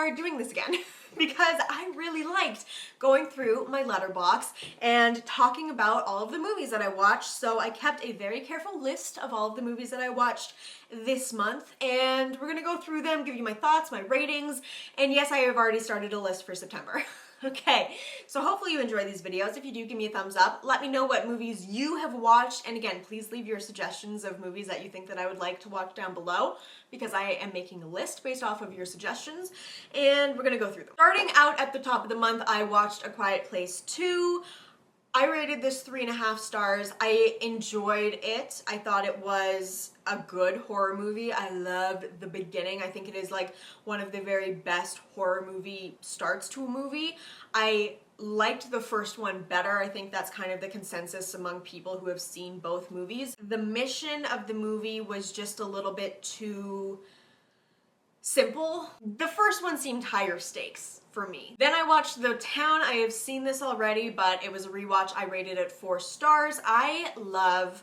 started doing this again because I really liked going through my letterbox and talking about all of the movies that I watched. So I kept a very careful list of all of the movies that I watched this month, and we're gonna go through them, give you my thoughts, my ratings, and yes, I have already started a list for September. Okay, so hopefully you enjoy these videos. If you do, give me a thumbs up. Let me know what movies you have watched, and again, please leave your suggestions of movies that you think that I would like to watch down below, because I am making a list based off of your suggestions, and we're gonna go through them. Starting out at the top of the month, I watched A Quiet Place 2. I rated this 3.5 stars. I enjoyed it. I thought it was a good horror movie. I loved the beginning. I think it is like one of the very best horror movie starts to a movie. I liked the first one better. I think that's kind of the consensus among people who have seen both movies. The mission of the movie was just a little bit too simple. The first one seemed higher stakes for me. Then I watched The Town. I have seen this already, but it was a rewatch. I rated it 4 stars. I love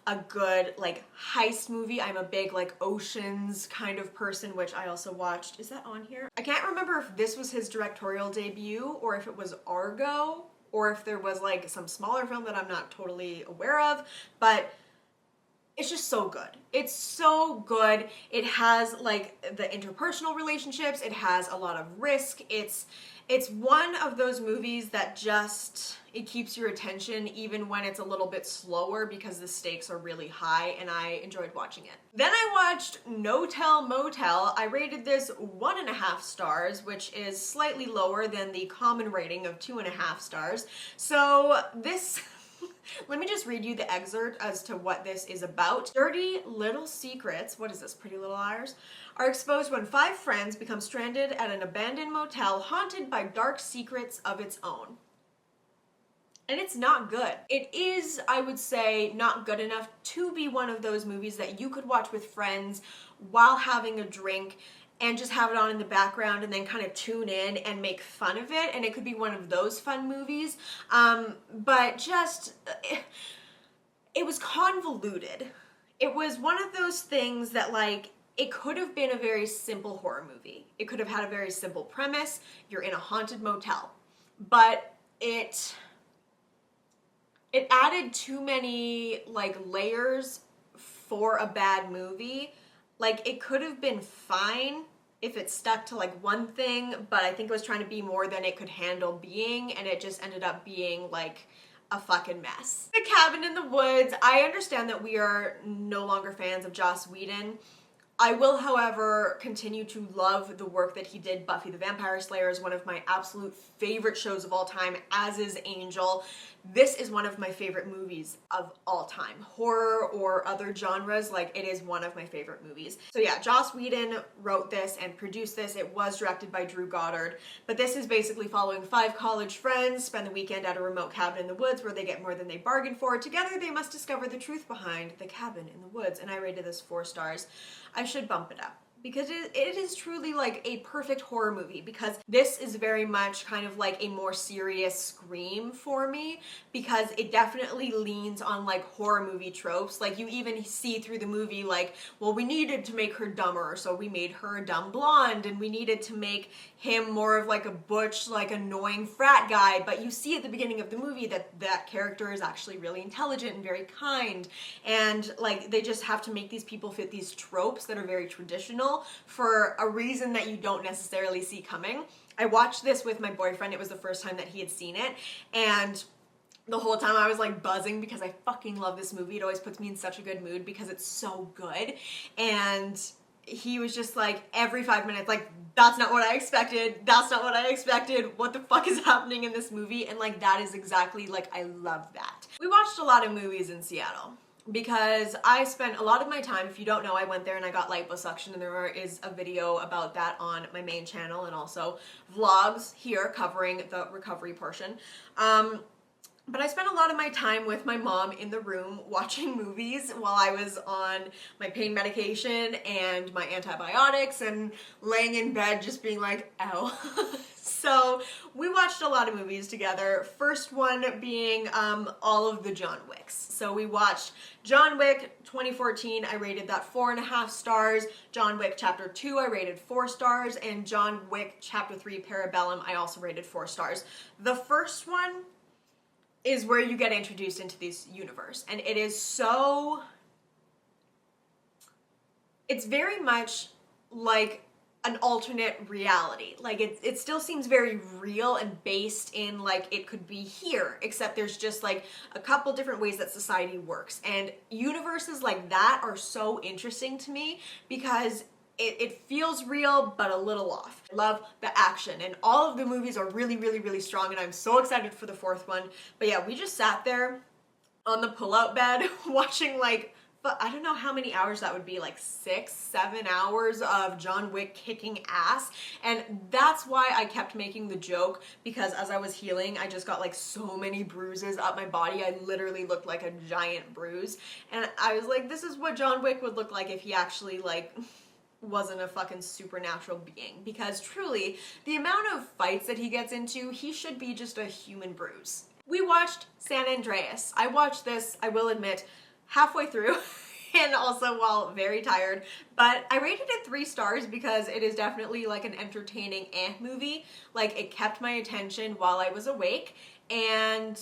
a good like heist movie. I'm a big like Oceans kind of person, which I also watched. Is that on here? I can't remember if this was his directorial debut or if it was Argo or if there was like some smaller film that I'm not totally aware of, but it's just so good. It's so good. It has like the interpersonal relationships. It has a lot of risk. It's one of those movies that just, it keeps your attention even when it's a little bit slower because the stakes are really high, and I enjoyed watching it. Then I watched Tell Motel. I rated this 1.5 stars, which is slightly lower than the common rating of 2.5 stars. So this let me just read you the excerpt as to what this is about. Dirty little secrets, what is this, Pretty Little Liars, are exposed when 5 friends become stranded at an abandoned motel haunted by dark secrets of its own. And it's not good. It is, I would say, not good enough to be one of those movies that you could watch with friends while having a drink and just have it on in the background and then kind of tune in and make fun of it, and it could be one of those fun movies. But just, it was convoluted. It was one of those things that like, it could have been a very simple horror movie. It could have had a very simple premise. You're in a haunted motel. But it added too many like layers for a bad movie. Like, it could have been fine if it stuck to like one thing, but I think it was trying to be more than it could handle being, and it just ended up being like a fucking mess. The Cabin in the Woods. I understand that we are no longer fans of Joss Whedon. I will, however, continue to love the work that he did. Buffy the Vampire Slayer is one of my absolute favorite shows of all time, as is Angel. This is one of my favorite movies of all time. Horror or other genres, like, it is one of my favorite movies. So yeah, Joss Whedon wrote this and produced this. It was directed by Drew Goddard, but this is basically following 5 college friends spend the weekend at a remote cabin in the woods where they get more than they bargained for. Together they must discover the truth behind the cabin in the woods, and I rated this 4 stars. I should bump it up because it is truly like a perfect horror movie, because this is very much kind of like a more serious Scream for me, because it definitely leans on like horror movie tropes. Like, you even see through the movie like, well, we needed to make her dumber, so we made her a dumb blonde, and we needed to make him more of like a butch, like annoying frat guy, but you see at the beginning of the movie that that character is actually really intelligent and very kind, and like they just have to make these people fit these tropes that are very traditional for a reason that you don't necessarily see coming. I watched this with my boyfriend. It was the first time that he had seen it, and the whole time I was like buzzing because I fucking love this movie. It always puts me in such a good mood because it's so good. And he was just like, every 5 minutes, like, that's not what I expected. That's not what I expected. What the fuck is happening in this movie? And like, that is exactly, like, I love that. We watched a lot of movies in Seattle because I spent a lot of my time, if you don't know, I went there and I got liposuction, and there is a video about that on my main channel, and also vlogs here covering the recovery portion. But I spent a lot of my time with my mom in the room watching movies while I was on my pain medication and my antibiotics and laying in bed just being like, ow. So we watched a lot of movies together. First one being all of the John Wicks. So we watched John Wick 2014, I rated that 4.5 stars. John Wick Chapter 2, I rated 4 stars. And John Wick Chapter 3, Parabellum, I also rated 4 stars. The first one is where you get introduced into this universe. And it is so... it's very much like an alternate reality. Like, it still seems very real and based in, like, it could be here, except there's just, like, a couple different ways that society works. And universes like that are so interesting to me because it feels real, but a little off. I love the action, and all of the movies are really, really, really strong, and I'm so excited for the fourth one. But yeah, we just sat there on the pull-out bed watching, like, but I don't know how many hours that would be, like 6, 7 hours of John Wick kicking ass. And that's why I kept making the joke, because as I was healing, I just got like so many bruises up my body. I literally looked like a giant bruise. And I was like, this is what John Wick would look like if he actually like wasn't a fucking supernatural being. Because truly, the amount of fights that he gets into, he should be just a human bruise. We watched San Andreas. I watched this, I will admit, halfway through and also while very tired, but I rated it 3 stars because it is definitely like an entertaining movie. Like, it kept my attention while I was awake and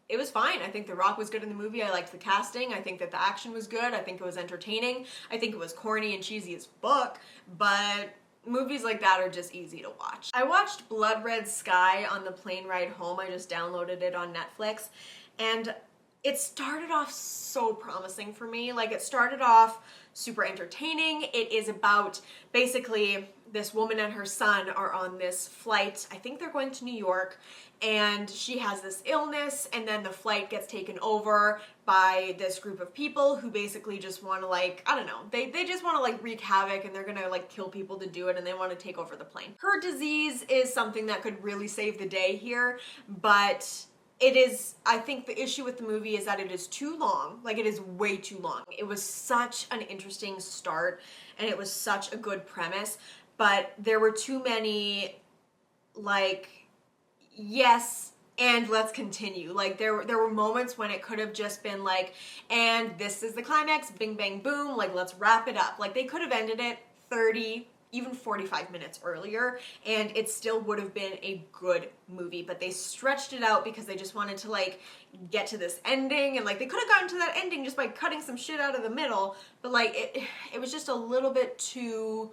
it was fine. I think The Rock was good in the movie. I liked the casting. I think that the action was good. I think it was entertaining. I think it was corny and cheesy as fuck, but movies like that are just easy to watch. I watched Blood Red Sky on the plane ride home. I just downloaded it on Netflix, and it started off so promising for me. Like, it started off super entertaining. It is about basically this woman and her son are on this flight. I think they're going to New York, and she has this illness, and then the flight gets taken over by this group of people who basically just want to, like, I don't know, they just want to like wreak havoc, and they're gonna like kill people to do it, and they want to take over the plane. Her disease is something that could really save the day here, but it is, I think the issue with the movie is that it is too long. Like, it is way too long. It was such an interesting start, and it was such a good premise, but there were too many, like, yes, and let's continue. Like, there were moments when it could have just been like, and this is the climax, bing, bang, boom, like, let's wrap it up. Like, they could have ended it 30, even 45 minutes earlier, and it still would have been a good movie, but they stretched it out because they just wanted to like get to this ending, and like they could have gotten to that ending just by cutting some shit out of the middle, but like it was just a little bit too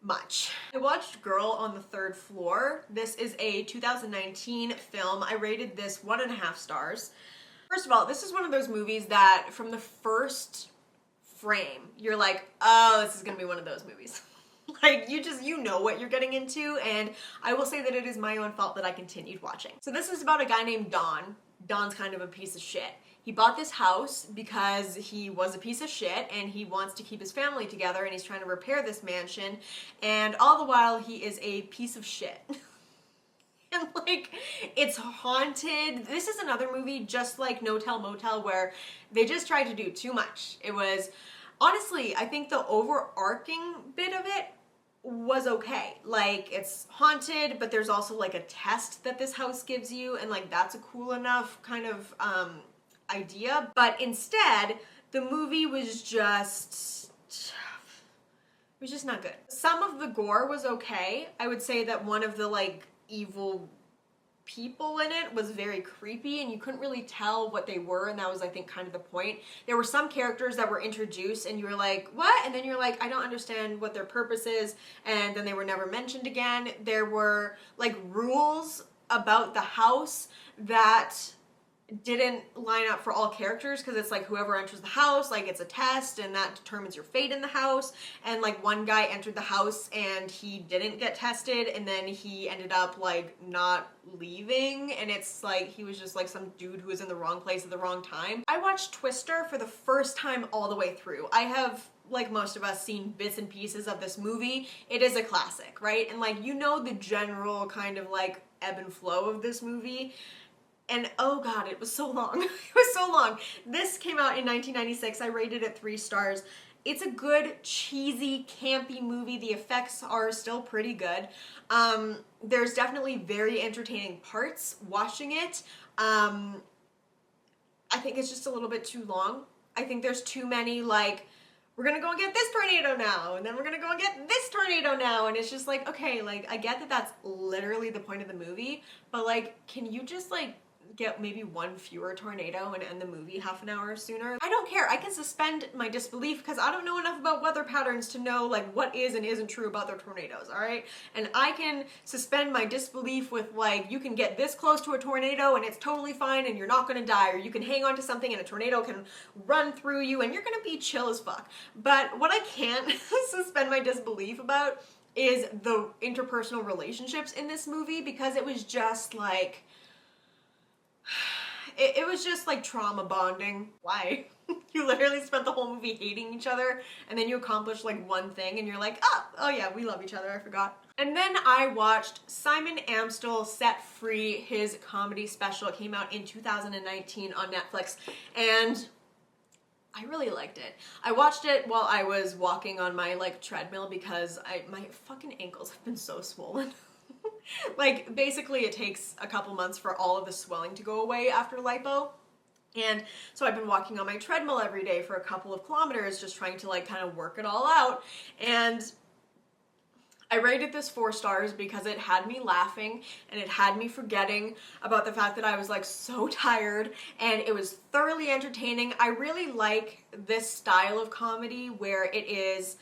much. I watched Girl on the Third Floor. This is a 2019 film. I rated this 1.5 stars. First of all, this is one of those movies that from the first frame, you're like, oh, this is gonna be one of those movies. Like, you know what you're getting into, and I will say that it is my own fault that I continued watching. So this is about a guy named Don. Don's kind of a piece of shit. He bought this house because he was a piece of shit, and he wants to keep his family together, and he's trying to repair this mansion, and all the while he is a piece of shit. And like, it's haunted. This is another movie just like No Tell Motel where they just tried to do too much. It was, honestly, I think the overarching bit of it was okay. Like, it's haunted, but there's also like a test that this house gives you, and like that's a cool enough kind of idea. But instead, the movie was just not good. Some of the gore was okay. I would say that one of the like evil people in it was very creepy, and you couldn't really tell what they were, and that was, I think, kind of the point. There were some characters that were introduced and you were like, what? And then you're like, I don't understand what their purpose is, and then they were never mentioned again. There were like rules about the house that didn't line up for all characters, because it's like whoever enters the house, like it's a test and that determines your fate in the house, and like one guy entered the house and he didn't get tested, and then he ended up like not leaving, and it's like he was just like some dude who was in the wrong place at the wrong time. I watched Twister for the first time all the way through. I have, like most of us, seen bits and pieces of this movie. It is a classic, right? And like, you know the general kind of like ebb and flow of this movie. and oh god, it was so long. It was so long. This came out in 1996. I rated it 3 stars. It's a good, cheesy, campy movie. The effects are still pretty good. There's definitely very entertaining parts watching it. I think it's just a little bit too long. I think there's too many, like, we're gonna go and get this tornado now, and then we're gonna go and get this tornado now, and it's just like, okay, like, I get that that's literally the point of the movie, but like, can you just like get maybe one fewer tornado and end the movie half an hour sooner? I don't care. I can suspend my disbelief because I don't know enough about weather patterns to know like what is and isn't true about their tornadoes, all right? And I can suspend my disbelief with like, you can get this close to a tornado and it's totally fine and you're not gonna die, or you can hang on to something and a tornado can run through you and you're gonna be chill as fuck. But what I can't suspend my disbelief about is the interpersonal relationships in this movie, because it was just like, it was just like trauma bonding. Why? You literally spent the whole movie hating each other, and then you accomplish like one thing and you're like, oh yeah, we love each other, I forgot. And then I watched Simon Amstell Set Free, his comedy special. It came out in 2019 on Netflix, and I really liked it. I watched it while I was walking on my like treadmill because my fucking ankles have been so swollen. Like, basically it takes a couple months for all of the swelling to go away after lipo. And so I've been walking on my treadmill every day for a couple of kilometers just trying to like kind of work it all out. And I rated this 4 stars because it had me laughing and it had me forgetting about the fact that I was like so tired, and it was thoroughly entertaining. I really like this style of comedy where it is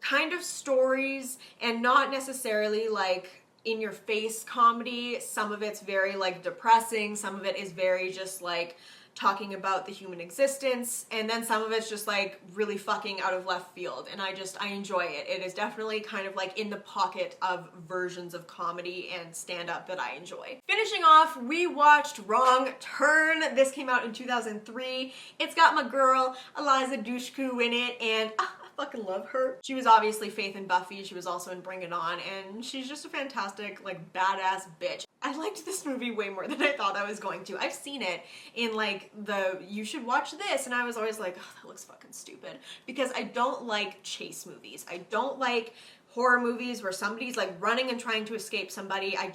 kind of stories and not necessarily like in your face comedy. Some of it's very like depressing, some of it is very just like talking about the human existence, and then some of it's just like really fucking out of left field, and I enjoy it. It is definitely kind of like in the pocket of versions of comedy and stand-up that I enjoy. Finishing off, we watched Wrong Turn. This came out in 2003. It's got my girl Eliza Dushku in it, and I fucking love her. She was obviously Faith in Buffy. She was also in Bring It On, and she's just a fantastic, like, badass bitch. I liked this movie way more than I thought I was going to. I've seen it in like the you should watch this, and I was always like, oh, that looks fucking stupid, because I don't like chase movies. I don't like horror movies where somebody's like running and trying to escape somebody. I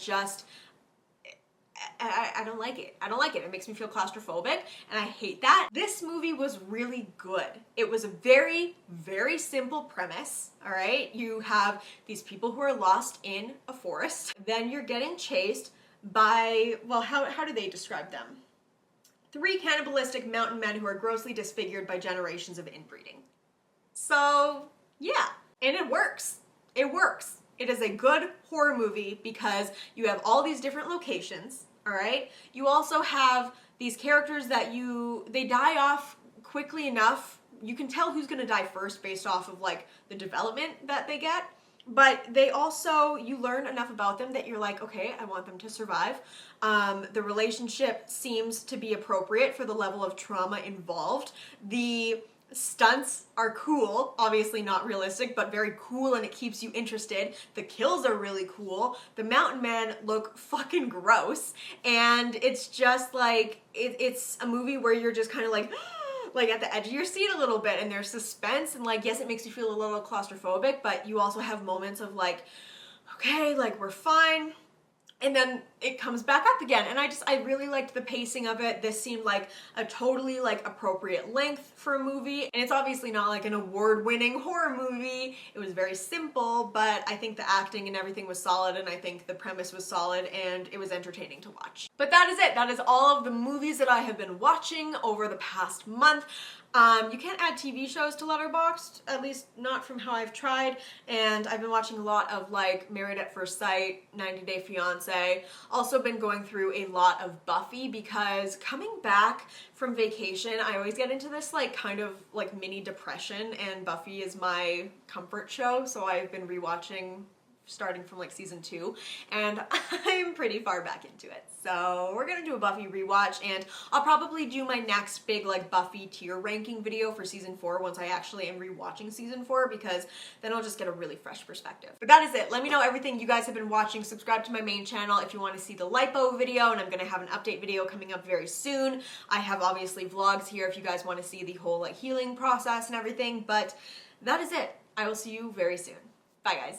don't like it. I don't like it. It makes me feel claustrophobic, and I hate that. This movie was really good. It was a very, very simple premise, all right? You have these people who are lost in a forest. Then you're getting chased by, well, how do they describe them? 3 cannibalistic mountain men who are grossly disfigured by generations of inbreeding. So, yeah. And it works. It works. It is a good horror movie because you have all these different locations, all right? You also have these characters that they die off quickly enough. You can tell who's gonna die first based off of like the development that they get. But they also, you learn enough about them that you're like, okay, I want them to survive. The relationship seems to be appropriate for the level of trauma involved. The stunts are cool, obviously not realistic, but very cool, and it keeps you interested. The kills are really cool. The mountain men look fucking gross, and it's just like, it's a movie where you're just kind of like at the edge of your seat a little bit, and there's suspense, and like, yes, it makes you feel a little claustrophobic, but you also have moments of like, okay, like, we're fine. And then it comes back up again. And I really liked the pacing of it. This seemed like a totally like appropriate length for a movie. And it's obviously not like an award-winning horror movie. It was very simple, but I think the acting and everything was solid, and I think the premise was solid, and it was entertaining to watch. But that is it. That is all of the movies that I have been watching over the past month. You can't add TV shows to Letterboxd, at least not from how I've tried, and I've been watching a lot of like Married at First Sight, 90 Day Fiancé. Also been going through a lot of Buffy, because coming back from vacation, I always get into this like kind of like mini depression, and Buffy is my comfort show, so I've been rewatching starting from like season 2, and I'm pretty far back into it. So we're gonna do a Buffy rewatch, and I'll probably do my next big like Buffy tier ranking video for season 4 once I actually am rewatching season 4, because then I'll just get a really fresh perspective. But that is it. Let me know everything you guys have been watching. Subscribe to my main channel if you want to see the lipo video, and I'm gonna have an update video coming up very soon. I have obviously vlogs here if you guys want to see the whole like healing process and everything, but that is it. I will see you very soon. Bye guys.